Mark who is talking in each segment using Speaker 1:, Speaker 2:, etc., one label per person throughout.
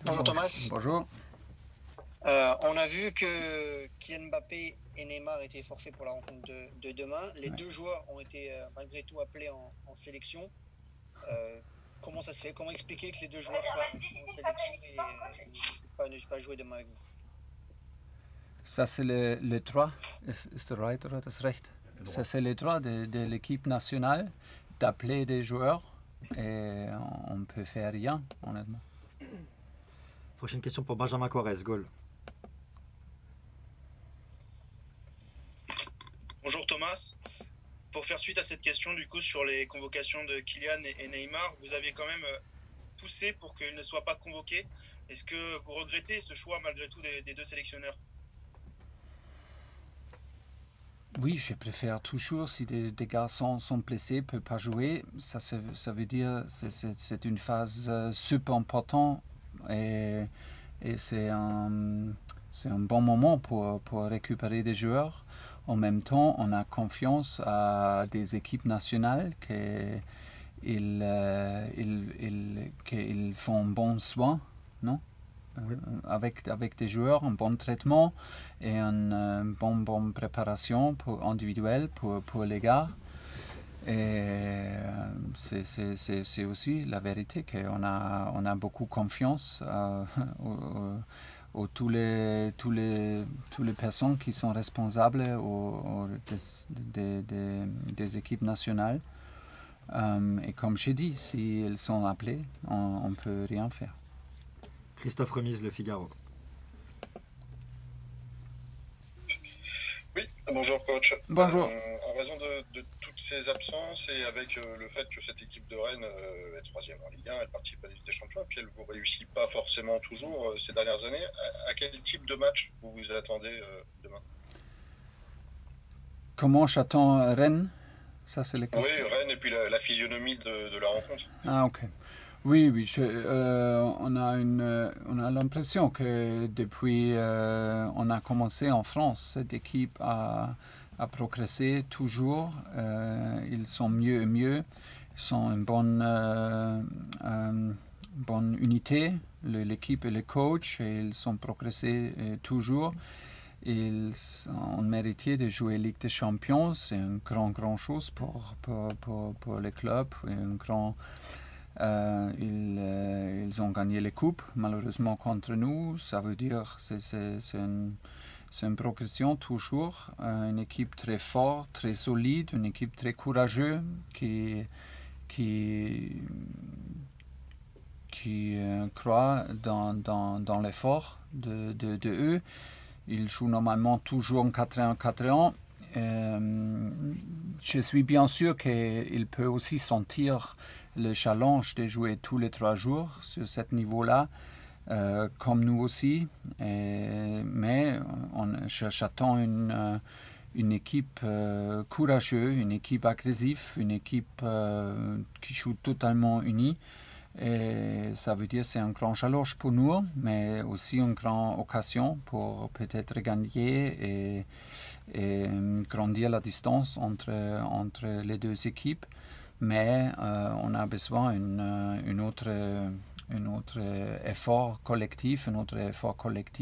Speaker 1: Bonjour Thomas.
Speaker 2: Bonjour.
Speaker 1: On a vu que Kylian Mbappé et Neymar étaient forfaits pour la rencontre de demain. Les deux joueurs ont été malgré tout appelés en sélection. Comment ça se fait? Comment expliquer que les deux joueurs soient en sélection et ne pas jouer demain avec vous?
Speaker 2: Ça, c'est le droit, ist der right oder das Recht? Ça, c'est le droit de l'équipe nationale d'appeler des joueurs et on ne peut faire rien, honnêtement.
Speaker 3: Prochaine question pour Benjamin Corrèze, Gaulle.
Speaker 4: Bonjour Thomas. Pour faire suite à cette question du coup sur les convocations de Kylian et Neymar, vous aviez quand même poussé pour qu'ils ne soient pas convoqués. Est-ce que vous regrettez ce choix malgré tout des deux sélectionneurs?
Speaker 2: Oui, je préfère toujours, si des garçons sont blessés, ne peuvent pas jouer, ça veut dire que c'est une phase super importante et c'est un bon moment pour récupérer des joueurs. En même temps, on a confiance à des équipes nationales qu'ils font bon soin, non? Oui. Avec des joueurs, un bon traitement et une bonne préparation individuelle pour les gars. Et c'est aussi la vérité qu'on a beaucoup confiance aux tous les personnes qui sont responsables des équipes nationales. Et comme j'ai dit, s'ils sont appelés, on ne peut rien faire.
Speaker 3: Christophe Remise, Le Figaro.
Speaker 5: Oui, bonjour coach.
Speaker 2: Bonjour.
Speaker 5: En raison de toutes ces absences et avec le fait que cette équipe de Rennes est troisième en Ligue 1, elle participe à la Ligue des Champions et puis elle ne vous réussit pas forcément toujours ces dernières années. À quel type de match vous vous attendez demain?
Speaker 2: Comment j'attends Rennes? Ça, c'est les questions.
Speaker 5: Oui, Rennes et puis la physionomie de la rencontre.
Speaker 2: Ah, ok. Oui, on a l'impression que depuis on a commencé en France, cette équipe a progressé toujours. Ils sont mieux et mieux. Ils sont une bonne unité, l'équipe et le coach, et ils sont progressés toujours. Ils ont mérité de jouer Ligue des Champions. C'est une grande chose pour le club. Ils ont gagné les coupes, malheureusement contre nous. Ça veut dire que c'est une progression toujours. Une équipe très forte, très solide, une équipe très courageuse qui croit dans l'effort de eux. Ils jouent normalement toujours en 4-1-4-1. Je suis bien sûr qu'il peut aussi sentir le challenge de jouer tous les 3 jours sur ce niveau-là, comme nous aussi. Mais j'attends une équipe courageuse, une équipe agressive, une équipe qui joue totalement unie. Et ça veut dire que c'est un grand challenge pour nous, mais aussi une grande occasion pour peut-être gagner et grandir la distance entre les deux équipes. Mais on a besoin d'un autre effort collectif,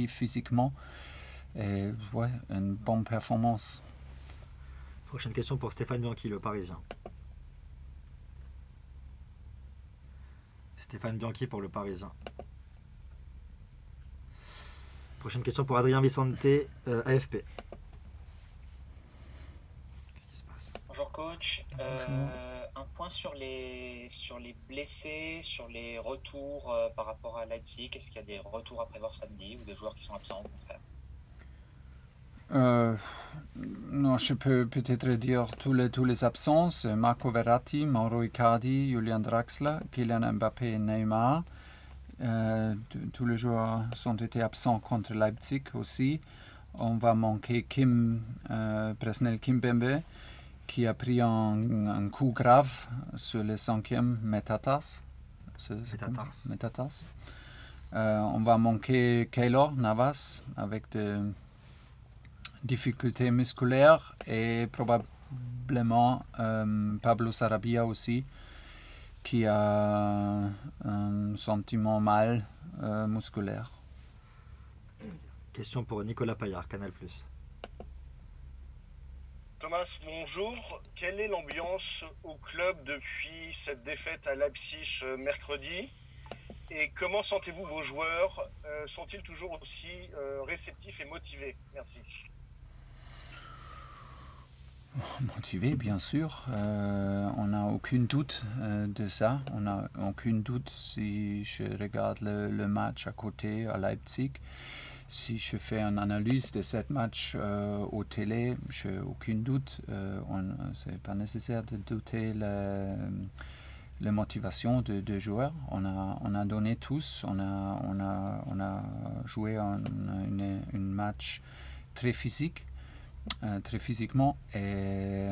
Speaker 2: physiquement. Et ouais, une bonne performance.
Speaker 3: Prochaine question pour Stéphane Bianchi, Le Parisien. Stéphane Bianchi pour Le Parisien. Prochaine question pour Adrien Vicente, AFP.
Speaker 6: Bonjour coach. Un point sur les blessés, sur les retours par rapport à Leipzig. Est-ce qu'il y a des retours à prévoir samedi ou des joueurs qui sont absents au contraire?
Speaker 2: Non, je peux peut-être dire tous les absences. Marco Verratti, Mauro Icardi, Julian Draxler, Kylian Mbappé et Neymar. Tous les joueurs ont été absents contre Leipzig aussi. On va manquer Presnel Kimpembe, qui a pris un coup grave sur le 5e métatarse. On va manquer Keylor Navas avec des difficultés musculaires et probablement Pablo Sarabia aussi, qui a un sentiment mal musculaire.
Speaker 3: Question pour Nicolas Paillard, Canal+.
Speaker 7: Thomas, bonjour. Quelle est l'ambiance au club depuis cette défaite à Leipzig mercredi? Et comment sentez-vous vos joueurs? Sont-ils toujours aussi réceptifs et motivés? Merci.
Speaker 2: Motivé, bien sûr. On n'a aucun doute de ça. On n'a aucun doute si je regarde le match à côté à Leipzig. Si je fais une analyse de ce match au télé, je n'ai aucun doute. Ce n'est pas nécessaire de douter la motivation des joueurs. On a donné tous. On a joué un match très physique. Très physiquement, et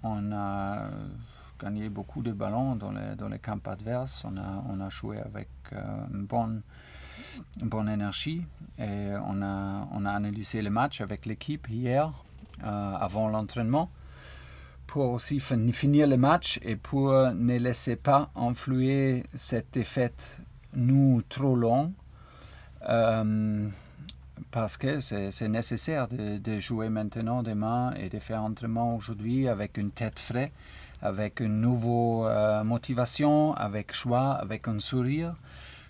Speaker 2: on a gagné beaucoup de ballons dans les camps adverses. On a joué avec une bonne énergie, et on a analysé le match avec l'équipe hier avant l'entraînement pour aussi finir le match et pour ne laisser pas influer cette défaite nous trop long. Parce que c'est nécessaire de jouer maintenant, demain, et de faire entraînement aujourd'hui avec une tête fraîche, avec une nouvelle motivation, avec choix, avec un sourire.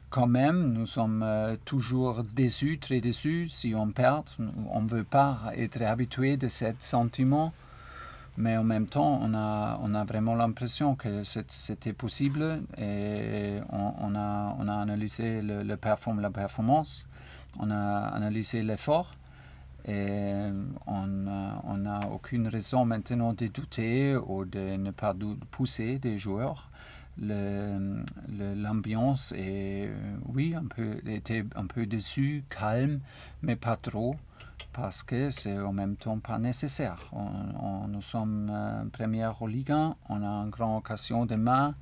Speaker 2: Quand même, nous sommes toujours déçus, très déçus si on perd. On ne veut pas être habitué de ce sentiment, mais en même temps, on a vraiment l'impression que c'était possible, et on a analysé la performance. On a analysé l'effort, et on n'a aucune raison maintenant de douter ou de ne pas pousser des joueurs. L'ambiance était un peu déçue, calme, mais pas trop, parce que c'est en même temps pas nécessaire. Nous sommes première en Ligue 1, on a une grande occasion demain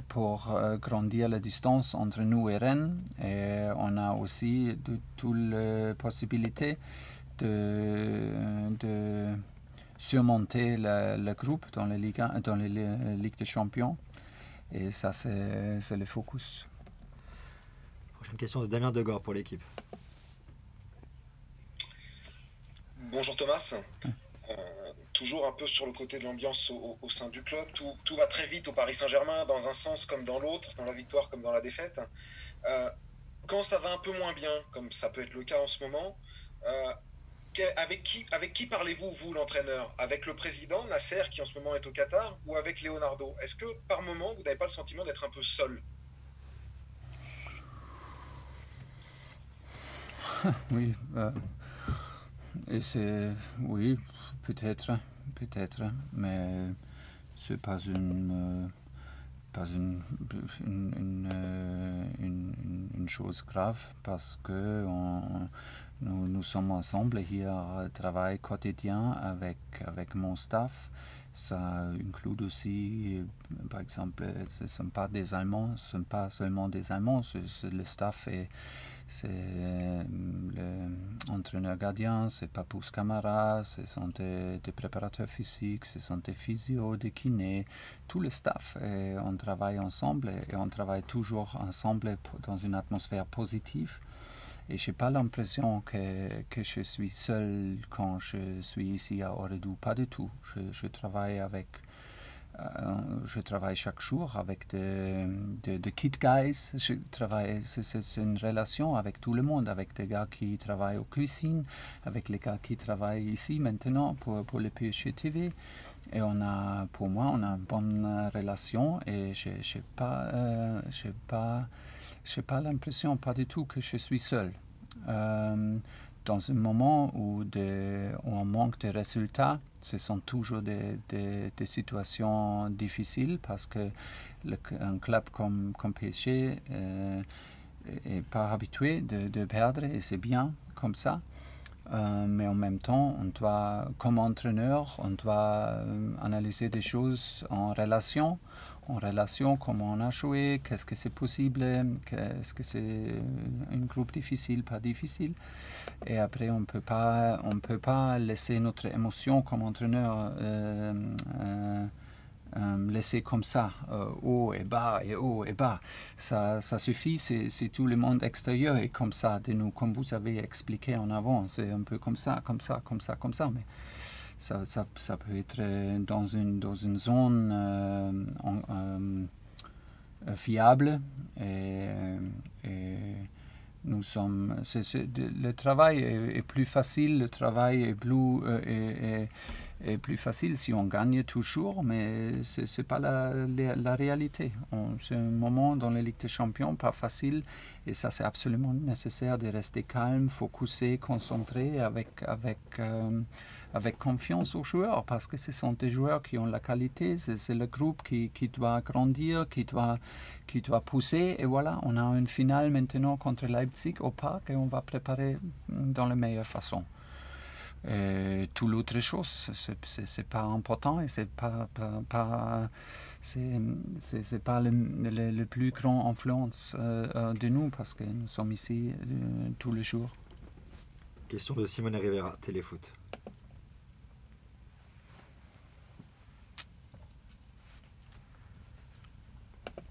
Speaker 2: pour grandir la distance entre nous et Rennes, et on a aussi toutes les possibilités de surmonter le groupe dans les Ligue des Champions, et ça c'est le focus.
Speaker 3: Prochaine question de Damien Degord pour l'équipe.
Speaker 8: Bonjour Thomas. Toujours un peu sur le côté de l'ambiance au sein du club. Tout va très vite au Paris Saint-Germain, dans un sens comme dans l'autre, dans la victoire comme dans la défaite. Quand ça va un peu moins bien, comme ça peut être le cas en ce moment, avec qui parlez-vous, vous, l'entraîneur? Avec le président, Nasser, qui en ce moment est au Qatar, ou avec Leonardo? Est-ce que par moment, vous n'avez pas le sentiment d'être un peu seul?
Speaker 2: Oui, et oui, peut-être, mais c'est pas une chose grave, parce que nous sommes ensemble hier, travail quotidien avec mon staff. Ça inclut aussi, par exemple, ce ne sont pas des Allemands, ce ne sont pas seulement des Allemands, le staff c'est l'entraîneur gardien, c'est Papous Camara, ce sont des préparateurs physiques, ce sont des physios, des kinés, tout le staff. Et on travaille ensemble, et on travaille toujours ensemble dans une atmosphère positive. Et je n'ai pas l'impression que je suis seul quand je suis ici à Ooredoo, pas du tout. Je travaille chaque jour avec des kit guys. C'est une relation avec tout le monde, avec des gars qui travaillent aux cuisines, avec les gars qui travaillent ici maintenant pour le PSG TV. Et pour moi, on a une bonne relation, et je n'ai pas l'impression, pas du tout, que je suis seul. Dans un moment où on manque de résultats, ce sont toujours des situations difficiles, parce que un club comme PSG n'est pas habitué de perdre, et c'est bien comme ça. Mais en même temps, comme entraîneur, on doit analyser des choses en relation, comment on a joué, qu'est-ce que c'est possible, est-ce que c'est un groupe difficile, pas difficile. Et après, on peut pas laisser notre émotion comme entraîneur laisser comme ça, haut et bas et haut et bas. Ça suffit, c'est tout le monde extérieur est comme ça de nous, comme vous avez expliqué en avant. C'est un peu comme ça, comme ça, comme ça, comme ça. Mais ça peut être dans une zone fiable et nous sommes. Le travail est plus facile, le travail est plus facile si on gagne toujours, mais ce n'est pas la réalité. C'est un moment dans la Ligue des Champions pas facile et ça c'est absolument nécessaire de rester calme, focusé, concentré avec confiance aux joueurs parce que ce sont des joueurs qui ont la qualité, c'est le groupe qui doit grandir, qui doit pousser et voilà, on a une finale maintenant contre Leipzig au parc et on va préparer dans la meilleure façon. Et toute l'autre chose, c'est pas important et c'est pas le plus grand influence de nous parce que nous sommes ici tous les jours.
Speaker 3: Question de Simone Rivera, Téléfoot.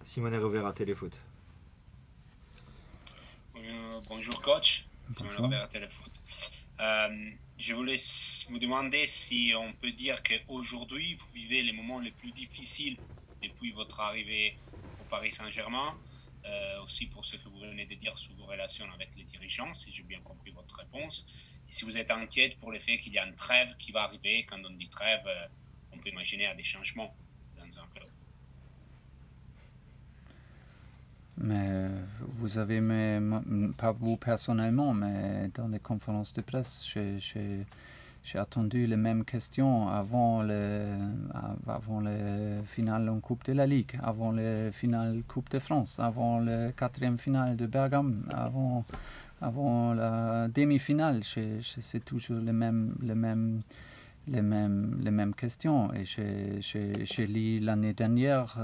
Speaker 3: Simone Rivera, Téléfoot.
Speaker 9: Bonjour coach, Simone Rivera, Téléfoot. Je voulais vous demander si on peut dire qu'aujourd'hui, vous vivez les moments les plus difficiles depuis votre arrivée au Paris Saint-Germain, aussi pour ce que vous venez de dire sur vos relations avec les dirigeants, si j'ai bien compris votre réponse. Et si vous êtes inquiète pour le fait qu'il y a une trêve qui va arriver, quand on dit trêve, on peut imaginer des changements dans un club.
Speaker 2: Mais vous avez, pas vous personnellement, mais dans les conférences de presse, j'ai attendu les mêmes questions avant le final en Coupe de la Ligue, avant le final Coupe de France, avant le 4e finale de Bergame, avant la demi-finale. C'est toujours les mêmes questions. Et j'ai lu l'année dernière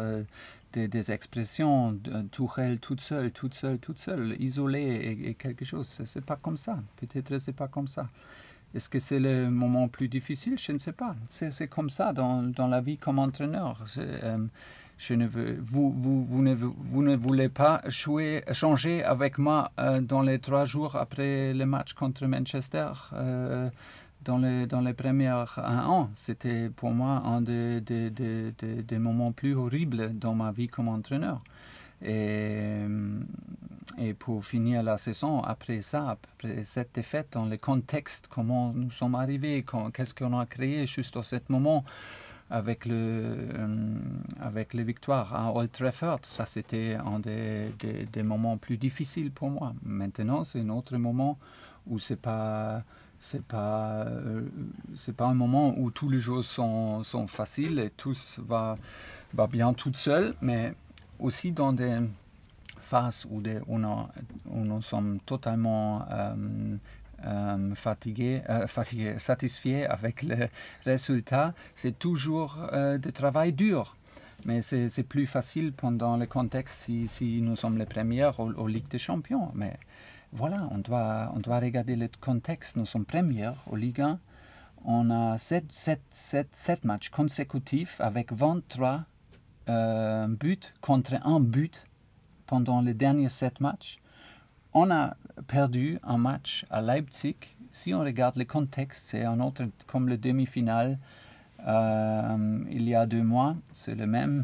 Speaker 2: des expressions Tuchel toute seule, isolée et quelque chose. C'est pas comme ça. Peut-être c'est pas comme ça. Est-ce que c'est le moment plus difficile? Je ne sais pas. C'est comme ça dans la vie comme entraîneur. Vous ne voulez pas changer avec moi dans les 3 jours après le match contre Manchester dans les premières 1 an. C'était pour moi un des moments plus horribles dans ma vie comme entraîneur. Et pour finir la saison, après ça, après cette défaite, dans le contexte, comment nous sommes arrivés, qu'est-ce qu'on a créé juste à ce moment avec les victoires à Old Trafford, ça c'était un des moments plus difficiles pour moi. Maintenant, c'est un autre moment où c'est pas un moment où tous les jours sont faciles et tout va bien tout seul, mais aussi dans des phases où nous sommes totalement satisfaits avec le résultat, c'est toujours du travail dur. Mais c'est plus facile pendant le contexte si nous sommes les premiers aux Ligue des Champions. Mais voilà, on doit regarder le contexte. Nous sommes premiers au Ligue 1. On a 7 matchs consécutifs avec 23 buts contre 1 but pendant les derniers 7 matchs. On a perdu un match à Leipzig. Si on regarde le contexte, c'est un autre comme le demi-finale il y a 2 mois. C'est le même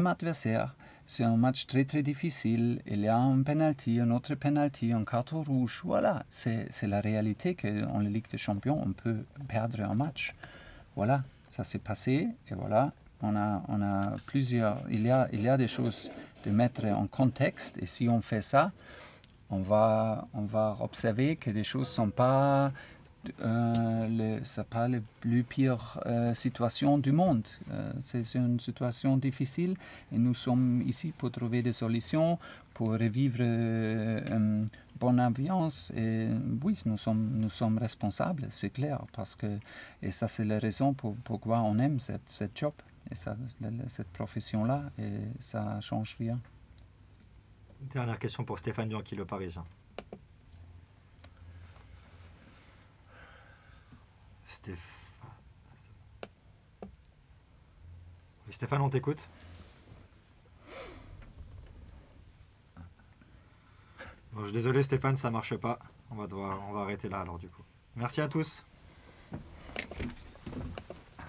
Speaker 2: adversaire. C'est un match très très difficile. Il y a un penalty, un autre penalty, un carton rouge. Voilà, c'est la réalité qu'en Ligue des Champions, on peut perdre un match. Voilà, ça s'est passé et voilà. On a plusieurs. Il y a des choses de mettre en contexte et si on fait ça, on va observer que des choses sont pas pas la plus pire situation du monde. C'est une situation difficile et nous sommes ici pour trouver des solutions, pour revivre une bonne ambiance. Et oui, nous sommes responsables, c'est clair, et ça c'est la raison pourquoi on aime cette job et cette profession-là, et ça ne change rien.
Speaker 3: Dernière question pour Stéphane Bianchi, Le Parisien. Stéphane, on t'écoute. Bon, je suis désolé Stéphane, ça marche pas. On va arrêter là alors du coup. Merci à tous.